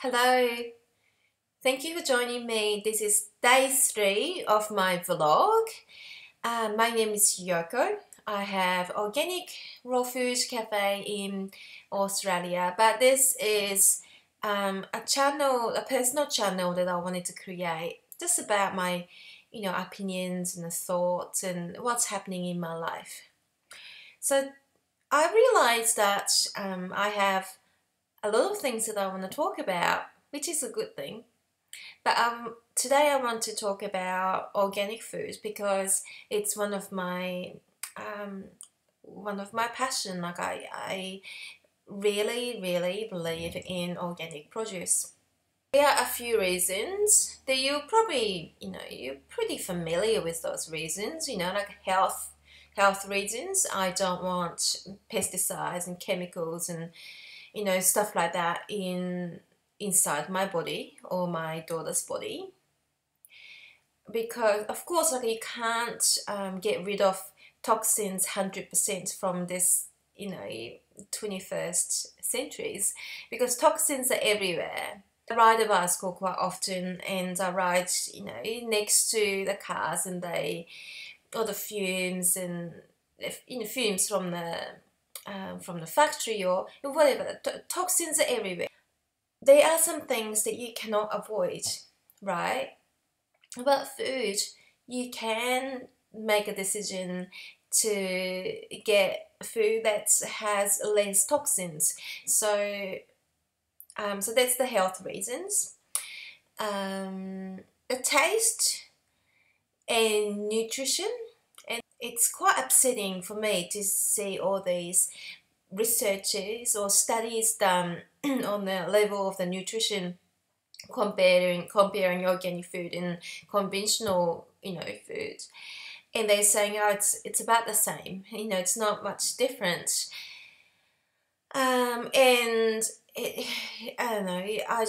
Hello, thank you for joining me. This is day 3 of my vlog. My name is Yoko. I have organic raw food cafe in Australia, but this is a personal channel that I wanted to create just about my, opinions and thoughts and what's happening in my life. So I realized that I have a lot of things that I want to talk about, which is a good thing. But today I want to talk about organic food because it's one of my passion. Like I really believe in organic produce. There are a few reasons that you're pretty familiar with those reasons. Like health reasons. I don't want pesticides and chemicals and stuff like that inside my body or my daughter's body, because of course like you can't get rid of toxins 100% from this 21st centuries, because toxins are everywhere. I ride a bicycle quite often, and I ride next to the cars, and or the fumes and fumes from the factory or whatever. Toxins are everywhere. There are some things that you cannot avoid, right? About food, you can make a decision to get food that has less toxins. So that's the health reasons. The taste and nutrition, and it's quite upsetting for me to see all these researches or studies done on the level of the nutrition, comparing organic food and conventional food, and they're saying, oh, it's about the same, it's not much different. And I don't know, I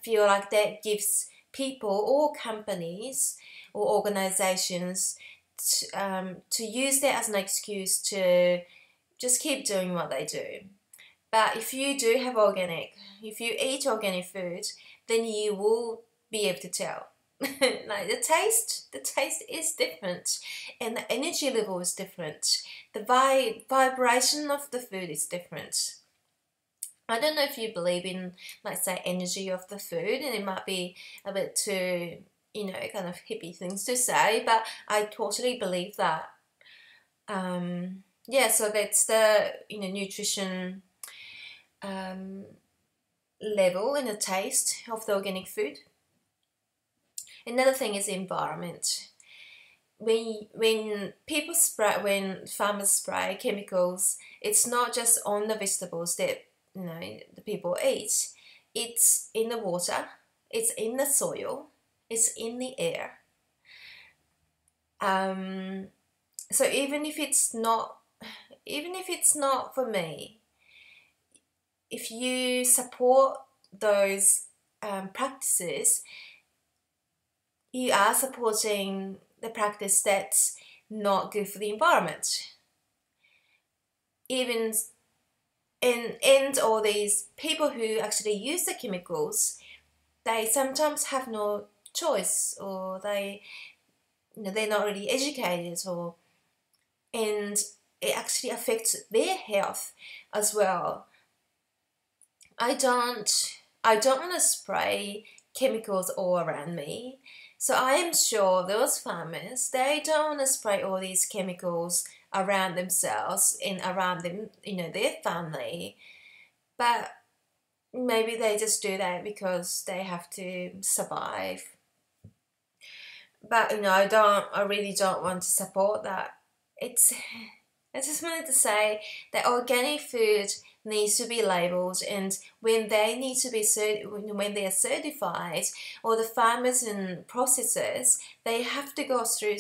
feel like that gives people or companies or organizations to use that as an excuse to just keep doing what they do. But if you if you eat organic food, then you will be able to tell. Like the taste is different, and the energy level is different. The vibration of the food is different. I don't know if you believe in, like, say, energy of the food, and it might be a bit too, kind of hippie things to say, but I totally believe that. Yeah, so that's the nutrition level and the taste of the organic food. Another thing is environment. When farmers spray chemicals, it's not just on the vegetables that the people eat. It's in the water, it's in the soil, it's in the air. So even if it's not for me, if you support those practices, you are supporting the practice that's not good for the environment. Even and all these people who actually use the chemicals, they sometimes have no choice, or they're not really educated, and it actually affects their health as well. I don't want to spray chemicals all around me. So I am sure those farmers, they don't want to spray all these chemicals around themselves and around them, their family. But maybe they just do that because they have to survive. But I really don't want to support that. I just wanted to say that organic food needs to be labelled, and when they need to be when they are certified, or the farmers and processors, they have to go through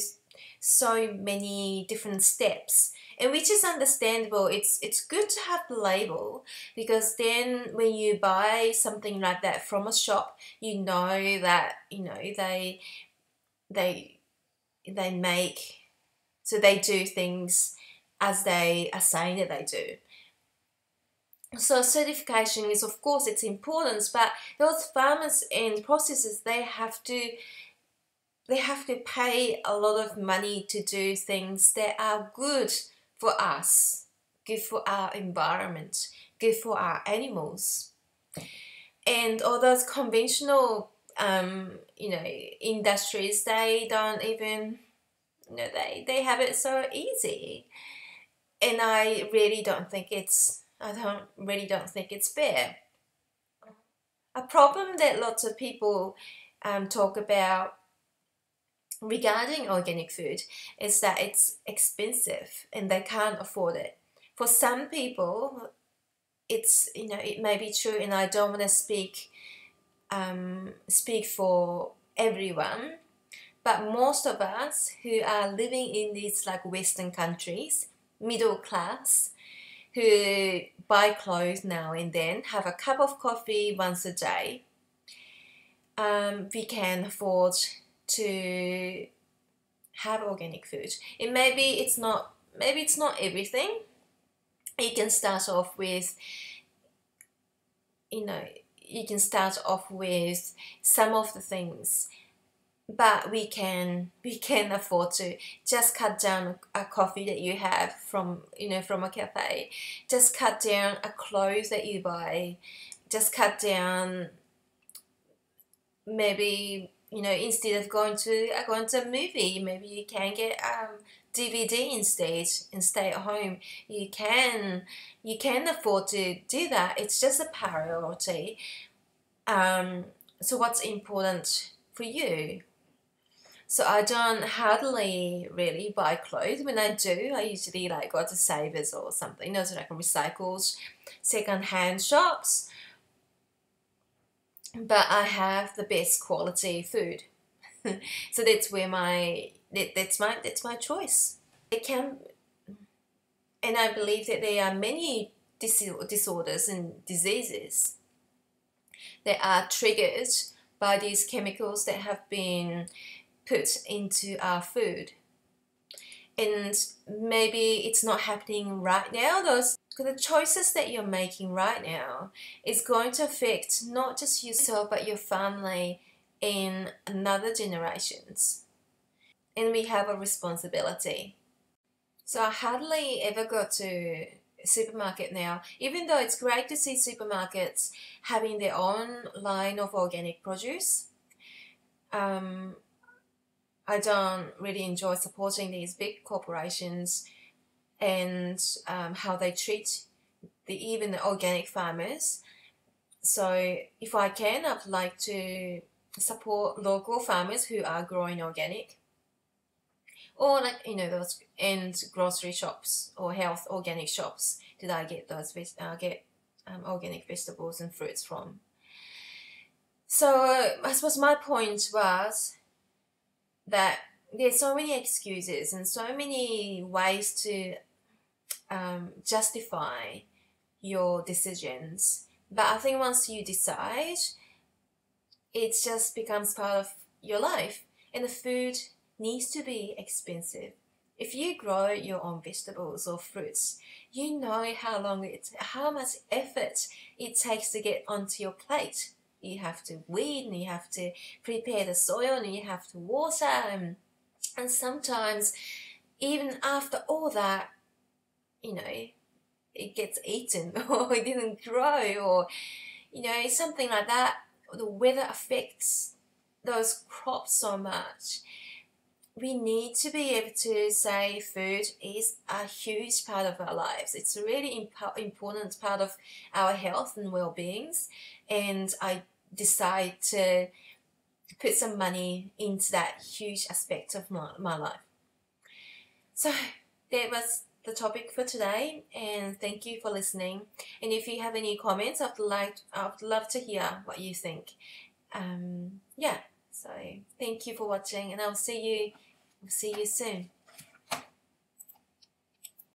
so many different steps, and which is understandable. It's good to have the label, because then when you buy something like that from a shop, you know that they make, so they do things as they are saying that they do. So certification is, of course, it's important, but those farmers and processors, they have to pay a lot of money to do things that are good for us, good for our environment, good for our animals. And all those conventional, industries, they don't even, they have it so easy. And I don't really don't think it's fair. A problem that lots of people talk about regarding organic food is that it's expensive and they can't afford it. For some people, it may be true, and I don't want to speak for everyone, but most of us who are living in these like Western countries, middle class, who buy clothes now and then, have a cup of coffee once a day, we can afford to have organic food. And maybe it's not everything. You can start off with, you can start off with some of the things, but we can afford to just cut down a coffee that you have from a cafe, just cut down a clothes that you buy, just cut down, maybe, instead of going to a movie, maybe you can get DVD instead and stay at home. You can afford to do that. It's just a priority. So what's important for you? So I don't hardly really buy clothes. When I do, I usually like go to Savers or something. Those are like recycled second-hand shops. But I have the best quality food. So that's my choice. It can, and I believe that there are many disorders and diseases that are triggered by these chemicals that have been put into our food. And maybe it's not happening right now. The choices that you're making right now is going to affect not just yourself but your family in another generations. And we have a responsibility. So I hardly ever go to supermarket now, even though it's great to see supermarkets having their own line of organic produce. I don't really enjoy supporting these big corporations and how they treat even the organic farmers. So if I can, I'd like to support local farmers who are growing organic, or like those and grocery shops or health organic shops that I get organic vegetables and fruits from. So I suppose my point was that there's so many excuses and so many ways to justify your decisions. But I think once you decide, it just becomes part of your life. And the food needs to be expensive. If you grow your own vegetables or fruits, you know how much effort it takes to get onto your plate. You have to weed, and you have to prepare the soil, and you have to water, and sometimes even after all that, it gets eaten or it didn't grow, or something like that. The weather affects those crops so much. We need to be able to say food is a huge part of our lives. It's a really important part of our health and well-beings, and I decide to put some money into that huge aspect of my life. So that was the topic for today, and thank you for listening. And if you have any comments, I'd love to hear what you think. So thank you for watching, and I'll see you soon.